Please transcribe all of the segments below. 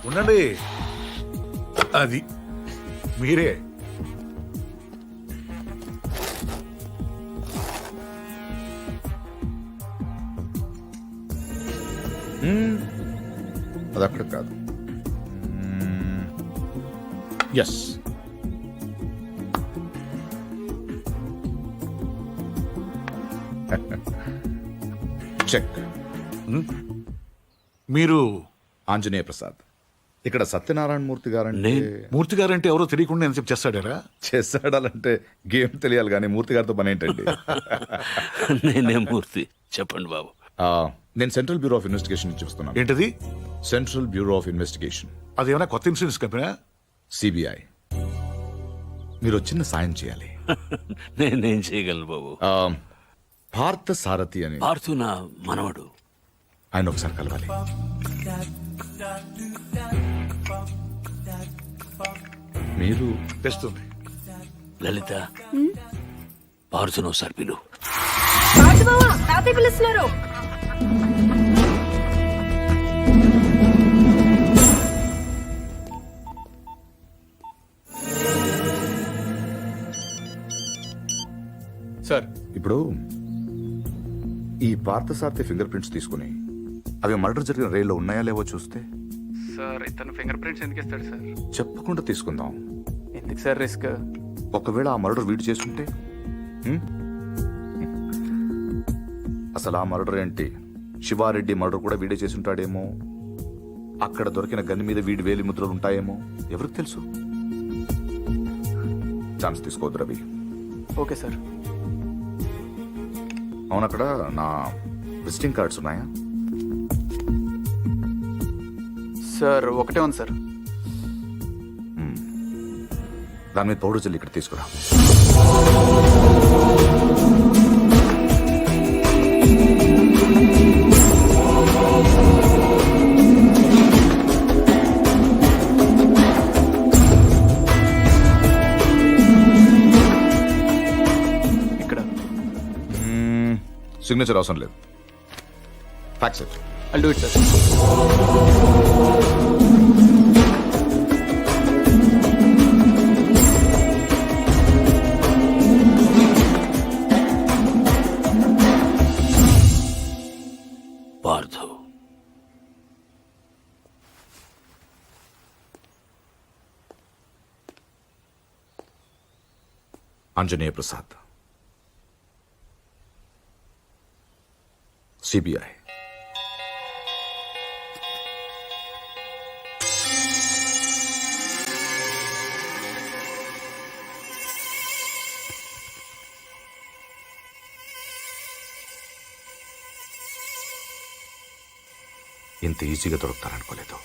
ఉండండి. అది మీరే. అది అక్కడ కాదు. Yes, check. మీరు ఆంజనేయ ప్రసాద్. ఇక్కడ సత్యనారాయణ మూర్తి గారంటే మూర్తి గారంటే ఎవరో తెలియకుండా నేను చెప్పి చేస్తాడారా? చేస్తాడాలంటే గేమ్ తెలియాలి కానీ మూర్తి గారితో పని ఏంటండి? నేనే మూర్తి. చెప్పండి బాబు. నేను సెంట్రల్ బ్యూరో ఆఫ్ ఇన్వెస్టిగేషన్ నుంచి వస్తున్నాను. ఏంటది? సెంట్రల్ బ్యూరో ఆఫ్ ఇన్వెస్టిగేషన్, అదేమైనా కొత్త ఇన్సూరెన్స్ కంపెనీ? సిబిఐ. మీరు చిన్న సాయం చేయాలి. నేనేం చేయగలను బాబు? పార్థ సారథి అని పార్థు నా మనవడు. ఆయన ఒకసారి కలవాలి. మీరు తెస్తుంది. లలిత, పార్థును ఒకసారి పిలు. తాతయ్య పిలుస్తున్నారు. సార్, ఇప్పుడు ఈ పార్థసారథి ఫింగర్ ప్రింట్స్ తీసుకుని అవి మర్డర్ జరిగిన రైల్లో ఉన్నాయా లేవో చూస్తే. సార్ ఇతను ఫింగర్ ప్రింట్స్ ఎందుకు ఇస్తాడు సార్? చెప్పకుండా తీసుకుందాం. ఎందుకు సార్ రిస్క్? ఒకవేళ ఆ మర్డర్ వీడు చేసుకుంటే? అసలు ఆ మర్డర్ ఏంటి, శివారెడ్డి మర్డర్ కూడా వీడే చేసుంటాడేమో. అక్కడ దొరికిన గన్ను మీద వీడి వేలి ముద్రలు ఉంటాయేమో, ఎవరికి తెలుసు. ఛాన్స్ తీసుకోవద్దు రవి. Okay sir. అవును, అక్కడ నా విజిటింగ్ కార్డ్స్ ఉన్నాయా? సార్ ఒకటే ఉంది సార్. దాని మీద పౌడర్ జల్లి ఇక్కడ తీసుకురా. ఇక్కడ సిగ్నేచర్ అవసరం లేదు. Fax it. I'll do it sir. Parthu, Anjaneya Prasad, CBI. ఇంత ఈజీగా దొరుకుతారనుకోలేదు.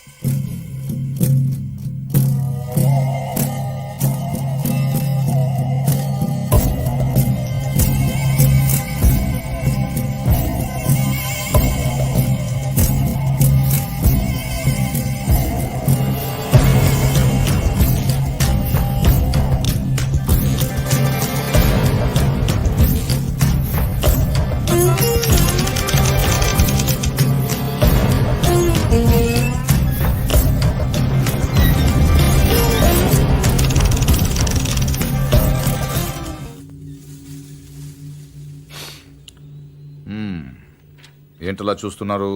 ఏంటలా చూస్తున్నారు?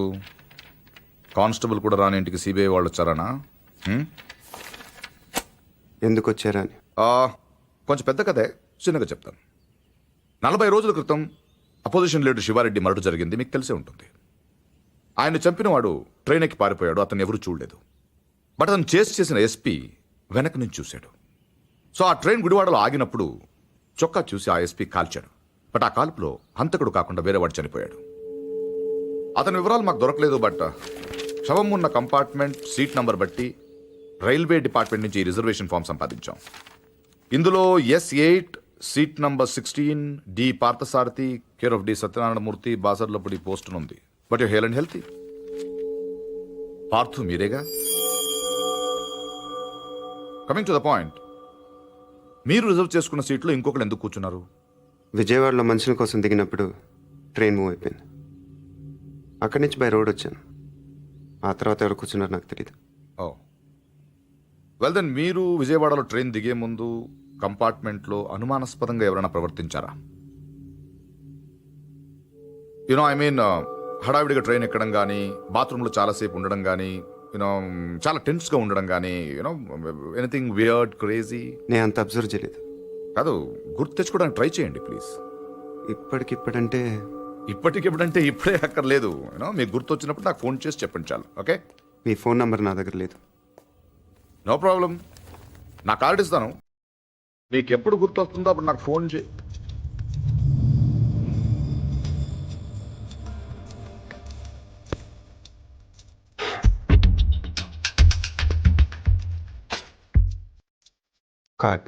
కానిస్టేబుల్ కూడా రాని ఇంటికి సిబిఐ వాళ్ళు వచ్చారనా? ఎందుకు వచ్చారని? కొంచెం పెద్ద కథే, చిన్నగా చెప్తాను. 40 రోజుల క్రితం అపోజిషన్ లీడర్ శివారెడ్డి మర్డర్ జరిగింది, మీకు తెలిసే ఉంటుంది. ఆయన చంపినవాడు ట్రైన్ ఎక్కి పారిపోయాడు, అతను ఎవరు చూడలేదు. బట్ అతను చేసిన ఎస్పీ వెనక నుంచి చూశాడు. సో ఆ ట్రైన్ గుడివాడలో ఆగినప్పుడు చొక్కా చూసి ఆ ఎస్పీ కాల్చాడు. బట్ ఆ కాల్పులో హంతకుడు కాకుండా వేరేవాడు చనిపోయాడు. అతని వివరాలు మాకు దొరకలేదు. బట్ శవం ఉన్న కంపార్ట్మెంట్ సీట్ నంబర్ బట్టి రైల్వే డిపార్ట్మెంట్ నుంచి రిజర్వేషన్ ఫామ్ సంపాదించాం. ఇందులో S8 seat number 16 D Parthasarathi care of D Satyanarayanamurthy Basarlapudi post ఉంది. But you hale and healthy. Parthu మీరేగా? కమింగ్ టు ద పాయింట్, మీరు రిజర్వ్ చేసుకున్న సీట్లో ఇంకొకరు ఎందుకు కూర్చున్నారు? విజయవాడలో మనుషుల కోసం దిగినప్పుడు ట్రైన్ మూవ్ అయిపోయింది. అక్కడి నుంచి బై రోడ్ వచ్చాను. ఆ తర్వాత ఎవరు కూర్చున్నారు నాకు తెలియదు. ఓ వెల్ దెన్ మీరు విజయవాడలో ట్రైన్ దిగే ముందు కంపార్ట్మెంట్లో అనుమానాస్పదంగా ఎవరైనా ప్రవర్తించారా? యునో ఐ మీన్ హడావిడిగా ట్రైన్ ఎక్కడం కానీ, బాత్రూంలో చాలాసేపు ఉండడం కానీ, యూనో చాలా టెన్స్గా ఉండడం కానీ, యూనో ఎనీథింగ్ వియర్డ్ క్రేజీ. నేను అంత అబ్జర్వ్ చేయలేదు. కాదు, గుర్తు తెచ్చుకోవడానికి ట్రై చేయండి ప్లీజ్. ఇప్పటికిప్పుడంటే ఇప్పటికిప్పుడంటే ఇప్పుడే అక్కర్లేదు. యూనో మీకు గుర్తు వచ్చినప్పుడు నాకు ఫోన్ చేసి చెప్పండి చాలు. ఓకే, మీ ఫోన్ నంబర్ నా దగ్గర లేదు. No problem. నా కార్డు ఇస్తాను. మీకు ఎప్పుడు గుర్తు వస్తుందో అప్పుడు నాకు ఫోన్ చేయి. కార్డ్